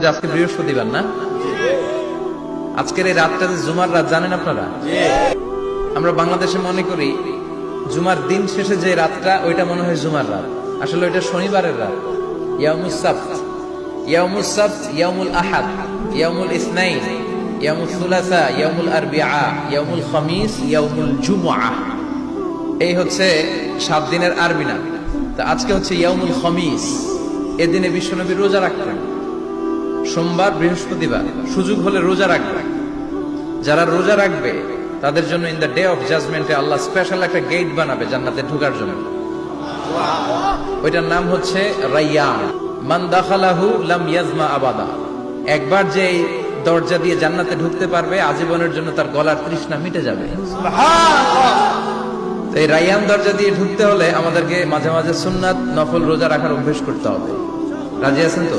যে আজকে বৃহস্পতিবার না? আজকের এই রাতটা যে জুমার রাত, জানেন আপনারা? আমরা বাংলাদেশে মনে করি জুমার দিন শেষে যে রাতটা ওইটা মনে হয় জুমার রাত, আসলে ওইটা শনিবারের রাত। ইয়াউমুস সাবত, ইয়াউমুস সাবত, ইয়াউমুল আহাদ, ইয়াউমুল ইসনাইন, ইয়াউমুল সুলাসা, ইয়াউমুল আরবিআ, ইয়াউমুল খামিস, ইয়াউমুল জুমআ। এই হচ্ছে 7 দিনের আরবি নাম। তা আজকে হচ্ছে ইয়াউমুল খামিস। এদিনে বিশ্বনবী রোজা রাখতেন, সোমবার বৃহস্পতিবার সুযোগ হলে রোজা রাখবে। যারা রোজা রাখবে তাদের জন্য ইন দ্য ডে অফ জাজমেন্টে আল্লাহ স্পেশাল একটা গেট বানাবে জান্নাতে ঢোকার জন্য। ওইটার নাম হচ্ছে রাইয়ান। মান দাখালাহু লাম ইয়াজমা আবাদা। একবার যে এই দরজা দিয়ে জান্নাতে ঢুকতে পারবে আজীবনের জন্য তার গলার তৃষ্ণা মিটে যাবে। তো এই রাইয়ান দরজা দিয়ে ঢুকতে হলে আমাদেরকে মাঝে মাঝে সুন্নাত নফল রোজা রাখার অভ্যেস করতে হবে। রাজি আছেন তো?